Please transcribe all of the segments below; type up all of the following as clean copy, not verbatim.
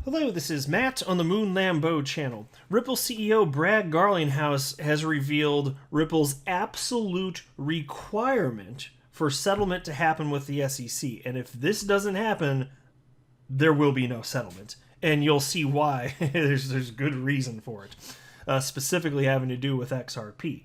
Hello, this is Matt on the Moon Lambeau channel. Ripple CEO Brad Garlinghouse has revealed Ripple's absolute requirement for settlement to happen with the SEC. And if this doesn't happen, there will be no settlement. And you'll see why. there's good reason for it, specifically having to do with XRP.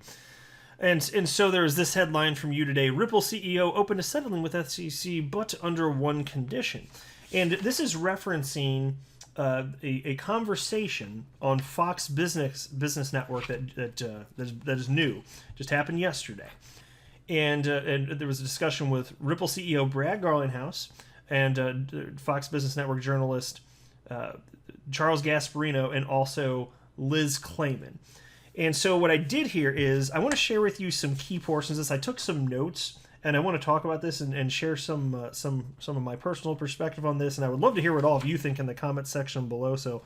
And so there's this headline from you today. Ripple CEO open to settling with SEC, but under one condition. And this is referencing a conversation on Fox Business Network that is new, just happened yesterday, and there was a discussion with Ripple CEO Brad Garlinghouse and Fox Business Network journalist Charles Gasperino and also Liz Clayman. And so what I did here is I want to share with you some key portions of this. I took some notes. And I want to talk about this and share some of my personal perspective on this. And I would love to hear what all of you think in the comment section below. So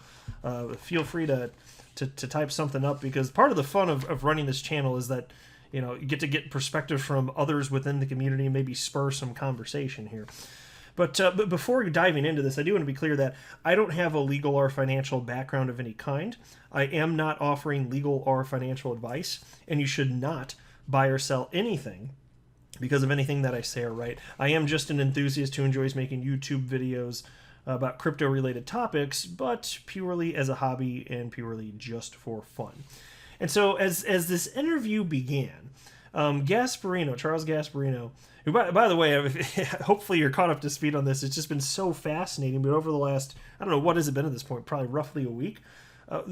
feel free to type something up, because part of the fun of running this channel is that, you know, you get to get perspective from others within the community and maybe spur some conversation here. But before diving into this, I do want to be clear that I don't have a legal or financial background of any kind. I am not offering legal or financial advice, and you should not buy or sell anything because of anything that I say or write. I am just an enthusiast who enjoys making YouTube videos about crypto-related topics, but purely as a hobby and purely just for fun. And so as this interview began, Charles Gasperino, who, by the way, hopefully you're caught up to speed on this. It's just been so fascinating. But over the last, I don't know, what has it been at this point? Probably roughly a week.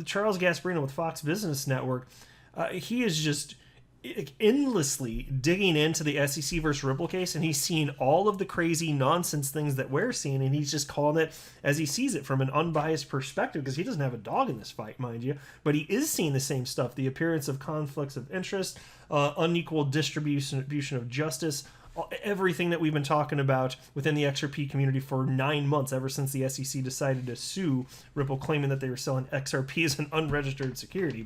Charles Gasperino with Fox Business Network, he is just endlessly digging into the SEC versus Ripple case, and he's seen all of the crazy nonsense things that we're seeing, and he's just calling it as he sees it from an unbiased perspective, because he doesn't have a dog in this fight, mind you, but he is seeing the same stuff: the appearance of conflicts of interest, unequal distribution of justice, everything that we've been talking about within the XRP community for 9 months, ever since the SEC decided to sue Ripple, claiming that they were selling XRP as an unregistered security.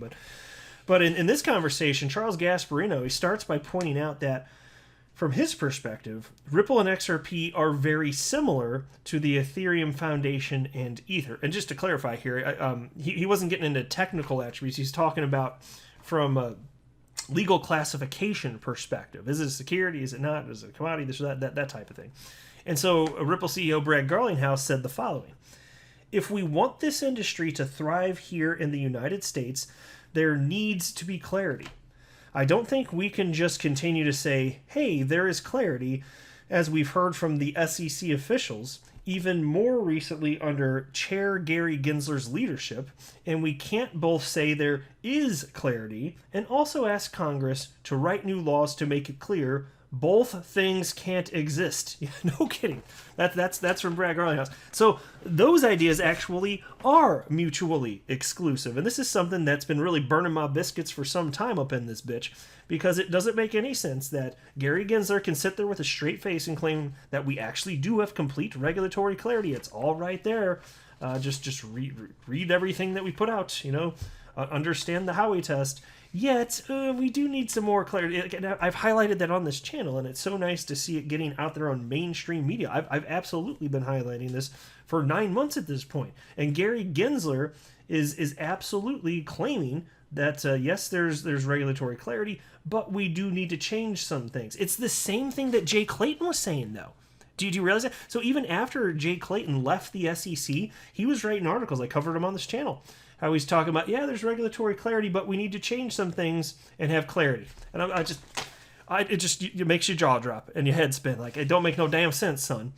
But in this conversation, Charles Gasperino, he starts by pointing out that, from his perspective, Ripple and XRP are very similar to the Ethereum Foundation and Ether. And just to clarify here, he wasn't getting into technical attributes. He's talking about from a legal classification perspective. Is it a security? Is it not? Is it a commodity? This or that type of thing. And so Ripple CEO Brad Garlinghouse said the following: if we want this industry to thrive here in the United States, there needs to be clarity. I don't think we can just continue to say, hey, there is clarity, as we've heard from the SEC officials, even more recently under Chair Gary Gensler's leadership, and we can't both say there is clarity and also ask Congress to write new laws to make it clear both things can't exist. No kidding. That's from Brad Garlinghouse. So those ideas actually are mutually exclusive. And this is something that's been really burning my biscuits for some time up in this bitch, because it doesn't make any sense that Gary Gensler can sit there with a straight face and claim that we actually do have complete regulatory clarity. It's all right there. Just read everything that we put out, understand the Howey test. Yet, we do need some more clarity. I've highlighted that on this channel, and it's so nice to see it getting out there on mainstream media. I've absolutely been highlighting this for 9 months at this point. And Gary Gensler is absolutely claiming that, yes, there's regulatory clarity, but we do need to change some things. It's the same thing that Jay Clayton was saying, though. Do you realize that? So even after Jay Clayton left the SEC, he was writing articles. I covered him on this channel. How he's talking about, yeah, there's regulatory clarity, but we need to change some things and have clarity. And it makes your jaw drop and your head spin. Like, it don't make no damn sense, son.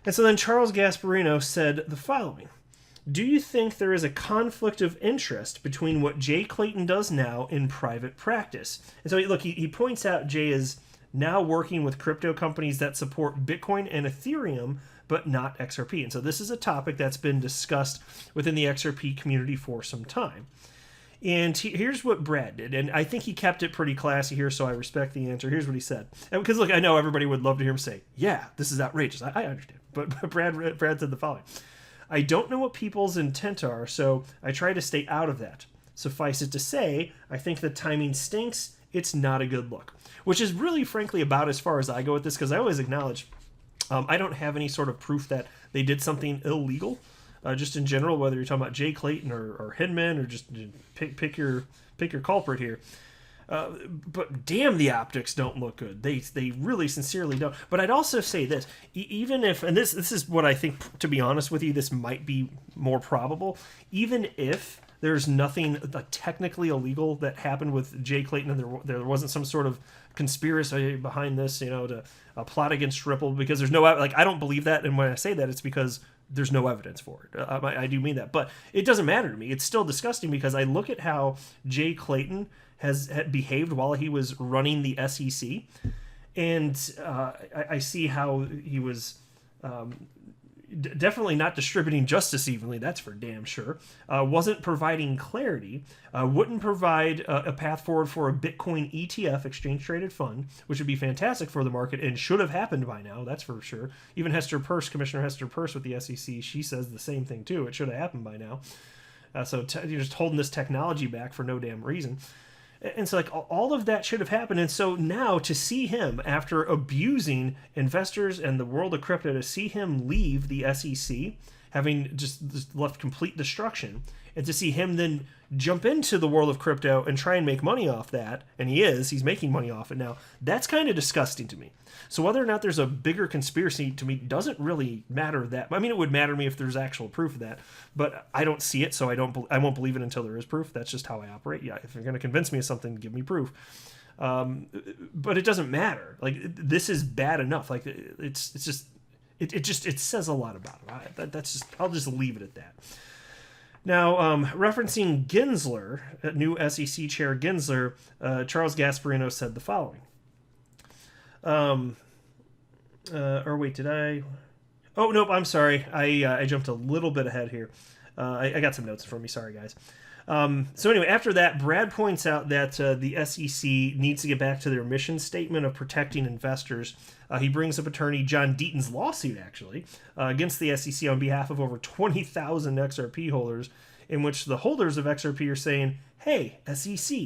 And so then Charles Gasperino said the following: do you think there is a conflict of interest between what Jay Clayton does now in private practice? And so look, he points out Jay is now working with crypto companies that support Bitcoin and Ethereum, but not XRP. And so this is a topic that's been discussed within the XRP community for some time. And here's what Brad did, and I think he kept it pretty classy here, so I respect the answer. Here's what he said. And because, look, I know everybody would love to hear him say, yeah, this is outrageous. I understand. But Brad said the following: I don't know what people's intent are, so I try to stay out of that. Suffice it to say, I think the timing stinks. It's not a good look. Which is really, frankly, about as far as I go with this, because I always acknowledge I don't have any sort of proof that they did something illegal. just in general, whether you're talking about Jay Clayton or Hinman, or just pick your culprit here. But damn, the optics don't look good. They really sincerely don't. But I'd also say this, even if, and this is what I think, to be honest with you, this might be more probable, even if there's nothing technically illegal that happened with Jay Clayton, and there wasn't some sort of conspiracy behind this, to plot against Ripple, because there's no, I don't believe that. And when I say that, it's because there's no evidence for it. I do mean that, but it doesn't matter to me. It's still disgusting, because I look at how Jay Clayton had behaved while he was running the SEC, and I see how he was definitely not distributing justice evenly, that's for damn sure, wasn't providing clarity, wouldn't provide a path forward for a Bitcoin ETF, exchange traded fund, which would be fantastic for the market and should have happened by now, that's for sure. Even Commissioner Hester Peirce with the SEC, she says the same thing too. It should have happened by now. So you're just holding this technology back for no damn reason. And so, all of that should have happened. And so now to see him, after abusing investors and the world of crypto, to see him leave the SEC, having just left complete destruction, and to see him then jump into the world of crypto and try and make money off that, and he's making money off it now, that's kind of disgusting to me. So whether or not there's a bigger conspiracy, to me, doesn't really matter that. I mean, it would matter to me if there's actual proof of that, but I don't see it, so I won't believe it until there is proof. That's just how I operate. Yeah, if you're going to convince me of something, give me proof. But it doesn't matter. This is bad enough. It says a lot about it. I'll just leave it at that. Now, referencing Gensler, new SEC chair Gensler, Charles Gasperino said the following. Did I? Oh, nope, I'm sorry. I jumped a little bit ahead here. I got some notes for me. Sorry, guys. So anyway, after that, Brad points out that the SEC needs to get back to their mission statement of protecting investors. He brings up attorney John Deaton's lawsuit, actually, against the SEC on behalf of over 20,000 XRP holders, in which the holders of XRP are saying, hey, SEC,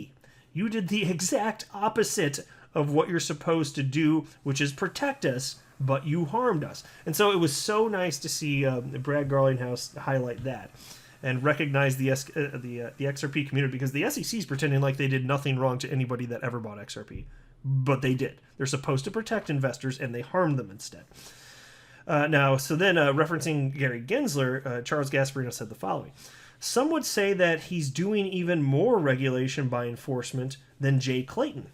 you did the exact opposite of what you're supposed to do, which is protect us, but you harmed us. And so it was so nice to see Brad Garlinghouse highlight that and recognize the XRP community, because the SEC is pretending like they did nothing wrong to anybody that ever bought XRP. But they did. They're supposed to protect investors, and they harmed them instead. Referencing Gary Gensler, Charles Gasperino said the following. Some would say that he's doing even more regulation by enforcement than Jay Clayton.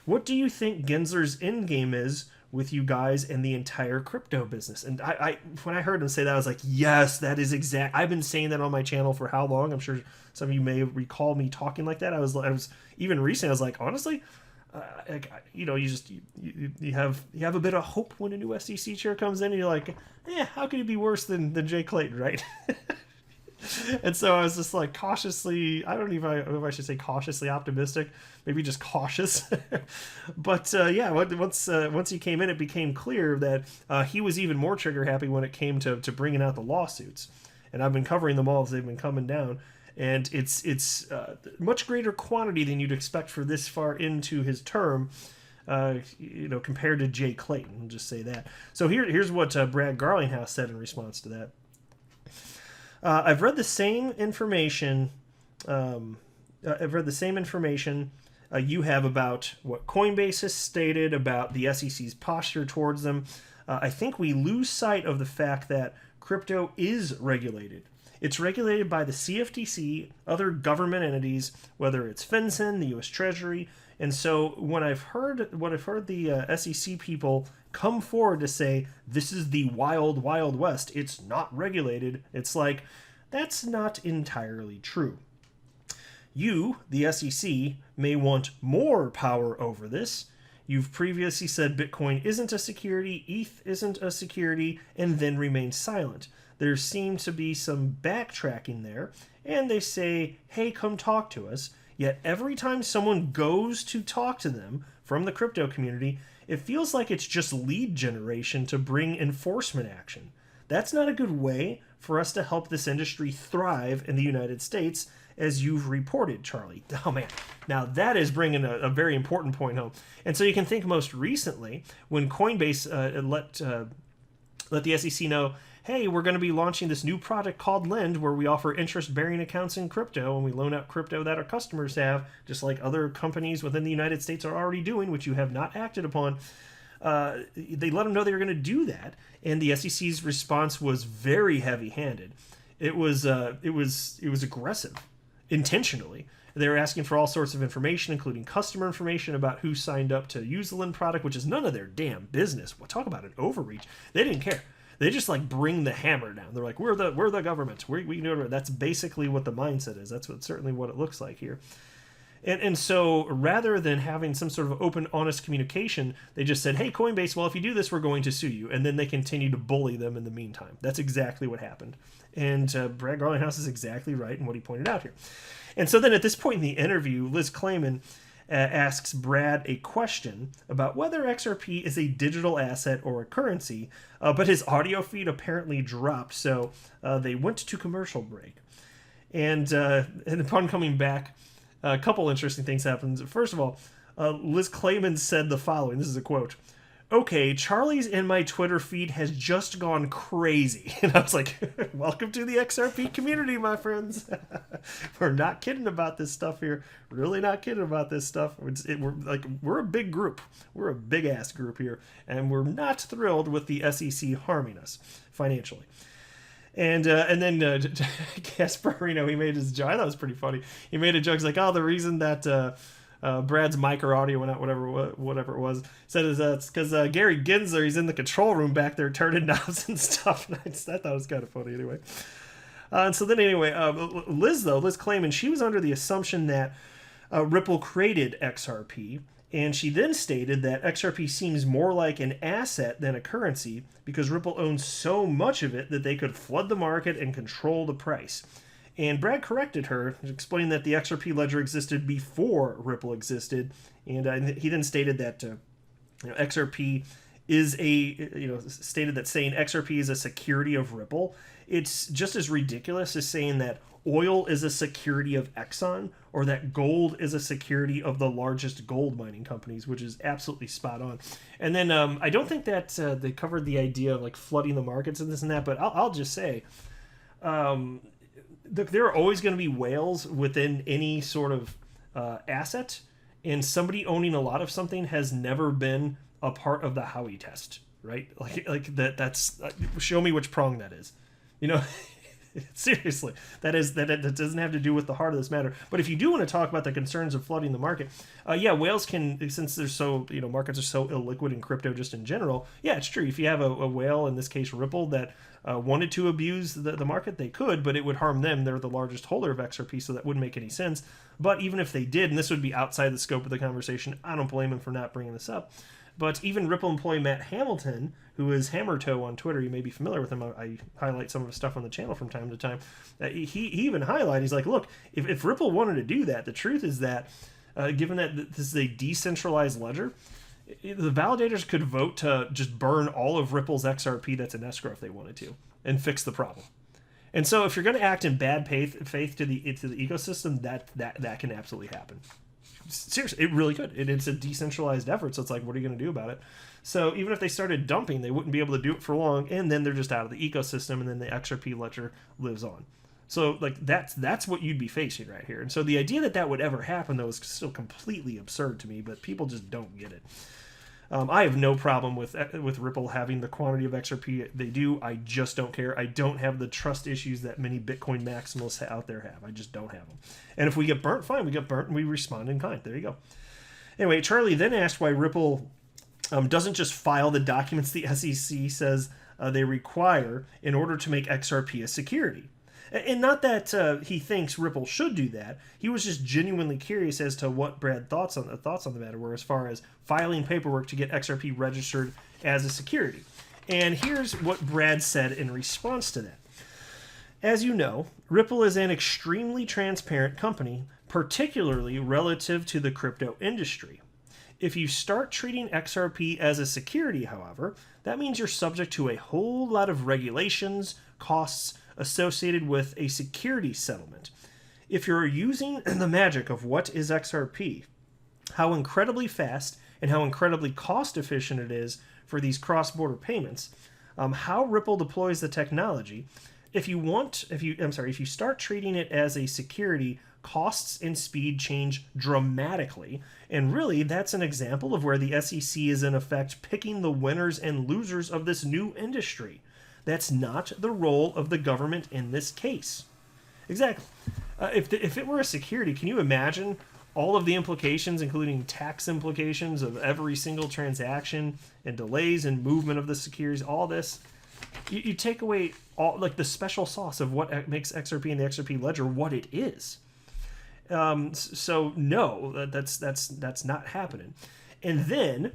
What do you think Gensler's endgame is with you guys and the entire crypto business? And I when I heard him say that, I was like, yes, that is exact. I've been saying that on my channel for how long? I'm sure some of you may recall me talking like that. I was even recently, I was like, honestly, you have a bit of hope when a new SEC chair comes in, and you're like, how could it be worse than Jay Clayton, right? And so I was just like cautiously, I don't even know if I should say cautiously optimistic, maybe just cautious. But once he came in, it became clear that he was even more trigger happy when it came to bringing out the lawsuits. And I've been covering them all as they've been coming down. And it's much greater quantity than you'd expect for this far into his term, compared to Jay Clayton. I'll just say that. So here's what Brad Garlinghouse said in response to that. I've read the same information. You have about what Coinbase has stated about the SEC's posture towards them. I think we lose sight of the fact that crypto is regulated. It's regulated by the CFTC, other government entities, whether it's FinCEN, the U.S. Treasury. And so when I've heard the SEC people come forward to say this is the wild, wild west, it's not regulated, it's like, that's not entirely true. You, the SEC, may want more power over this. You've previously said Bitcoin isn't a security, ETH isn't a security, and then remained silent. There seems to be some backtracking there, and they say, hey, come talk to us. Yet every time someone goes to talk to them from the crypto community, it feels like it's just lead generation to bring enforcement action. That's not a good way for us to help this industry thrive in the United States, as you've reported, Charlie. Oh, man. Now, that is bringing a very important point home. And so you can think most recently when Coinbase let the SEC know, hey, we're going to be launching this new product called Lend where we offer interest-bearing accounts in crypto and we loan out crypto that our customers have, just like other companies within the United States are already doing, which you have not acted upon. They let them know they were going to do that, and the SEC's response was very heavy-handed. It was aggressive, intentionally. They were asking for all sorts of information, including customer information about who signed up to use the Lend product, which is none of their damn business. Well, talk about an overreach. They didn't care. They just like bring the hammer down. They're like, we're the government. We know it. That's basically what the mindset is. That's certainly what it looks like here. And so rather than having some sort of open, honest communication, they just said, hey, Coinbase, well, if you do this, we're going to sue you. And then they continue to bully them in the meantime. That's exactly what happened. And Brad Garlinghouse is exactly right in what he pointed out here. And so then at this point in the interview, Liz Clayman asks Brad a question about whether XRP is a digital asset or a currency, but his audio feed apparently dropped, so they went to commercial break. And upon coming back, a couple interesting things happened. First of all, Liz Clayman said the following. This is a quote. Okay, Charlie's in my Twitter feed has just gone crazy. And I was like, welcome to the XRP community, my friends. We're not kidding about this stuff here. Really not kidding about this stuff. We're a big group. We're a big-ass group here. And we're not thrilled with the SEC harming us financially. And then Gasperino, he made his joke. I thought it was pretty funny. He made a joke. He's like, the reason that Brad's mic or audio went out, whatever it was, said it's because Gary Gensler, he's in the control room back there turning knobs and stuff. And I thought it was kind of funny anyway. And so then anyway, Liz Clayman, she was under the assumption that Ripple created XRP. And she then stated that XRP seems more like an asset than a currency because Ripple owns so much of it that they could flood the market and control the price. And Brad corrected her, explaining that the XRP ledger existed before Ripple existed. And he then stated that XRP is stated that saying XRP is a security of Ripple. It's just as ridiculous as saying that oil is a security of Exxon or that gold is a security of the largest gold mining companies, which is absolutely spot on. And then I don't think that they covered the idea of like flooding the markets and this and that, but I'll just say there are always going to be whales within any sort of asset, and somebody owning a lot of something has never been a part of the Howey test, right? Like that's show me which prong that is. Seriously, that doesn't have to do with the heart of this matter. But if you do want to talk about the concerns of flooding the market, whales can, since they're so, markets are so illiquid in crypto just in general. Yeah, it's true. If you have a whale, in this case Ripple, that wanted to abuse the market, they could, but it would harm them. They're the largest holder of XRP, so that wouldn't make any sense. But even if they did, and this would be outside the scope of the conversation, I don't blame them for not bringing this up. But even Ripple employee Matt Hamilton, who is Hammertoe on Twitter, you may be familiar with him. I highlight some of his stuff on the channel from time to time. He even highlighted, he's like, look, if Ripple wanted to do that, the truth is that, given that this is a decentralized ledger, the validators could vote to just burn all of Ripple's XRP that's in escrow if they wanted to, and fix the problem. And so if you're going to act in bad faith to the ecosystem, that can absolutely happen. Seriously, it really could. It's a decentralized effort, so it's like, what are you going to do about it? So even if they started dumping, they wouldn't be able to do it for long, and then they're just out of the ecosystem, and then the XRP ledger lives on. So like that's what you'd be facing right here. And so the idea that would ever happen, though, is still completely absurd to me, but people just don't get it. I have no problem with Ripple having the quantity of XRP they do. I just don't care. I don't have the trust issues that many Bitcoin maximalists out there have. I just don't have them. And if we get burnt, fine. We get burnt and we respond in kind. There you go. Anyway, Charlie then asked why Ripple doesn't just file the documents the SEC says they require in order to make XRP a security. And not that he thinks Ripple should do that. He was just genuinely curious as to what Brad's thoughts on the matter were as far as filing paperwork to get XRP registered as a security. And here's what Brad said in response to that. As you know, Ripple is an extremely transparent company, particularly relative to the crypto industry. If you start treating XRP as a security, however, that means you're subject to a whole lot of regulations, costs, associated with a security settlement. If you're using the magic of what is XRP, how incredibly fast and how incredibly cost efficient it is for these cross-border payments, how Ripple deploys the technology. If you start treating it as a security, costs and speed change dramatically. And really, that's an example of where the SEC is in effect picking the winners and losers of this new industry. That's not the role of the government in this case. Exactly. If it were a security, can you imagine all of the implications, including tax implications of every single transaction and delays and movement of the securities, all this? You take away all like the special sauce of what makes XRP and the XRP ledger what it is. So no, that's not happening. And then,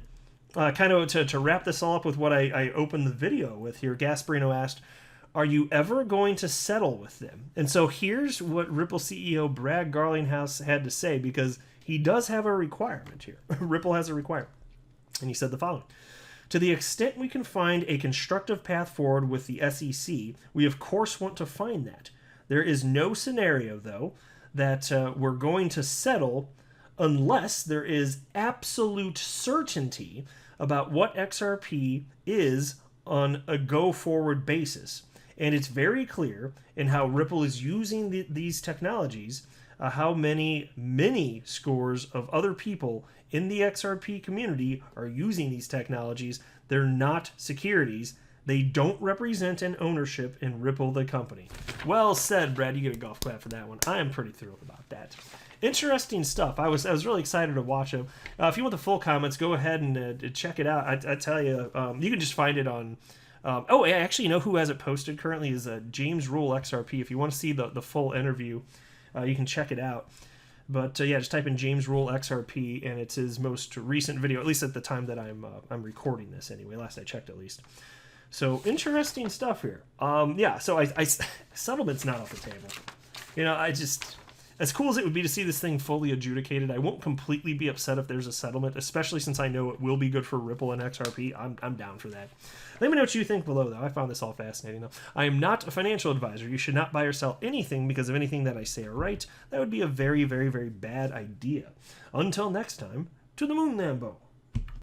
kind of to wrap this all up with what I opened the video with here, Gasperino asked, "Are you ever going to settle with them?" And so here's what Ripple CEO Brad Garlinghouse had to say, because he does have a requirement here. Ripple has a requirement, and he said the following. To the extent we can find a constructive path forward with the SEC, we of course want to find that. There is no scenario, though, that we're going to settle unless there is absolute certainty about what XRP is on a go-forward basis. And it's very clear in how Ripple is using these technologies, how many scores of other people in the XRP community are using these technologies. They're not securities. They don't represent an ownership in Ripple, the company. Well said, Brad. You get a golf clap for that one. I am pretty thrilled about that. Interesting stuff. I was really excited to watch it. If you want the full comments, go ahead and check it out. I tell you, you can just find it on... actually, you know who has it posted currently is James Rule XRP. If you want to see the full interview, you can check it out. But yeah, just type in James Rule XRP, and it's his most recent video, at least at the time that I'm recording this anyway, last I checked at least. So interesting stuff here. Yeah, so I settlement's not off the table. You know, as cool as it would be to see this thing fully adjudicated, I won't completely be upset if there's a settlement, especially since I know it will be good for Ripple and XRP. I'm down for that. Let me know what you think below, though. I found this all fascinating, though. I am not a financial advisor. You should not buy or sell anything because of anything that I say or write. That would be a very, very, very bad idea. Until next time, to the moon, Lambo.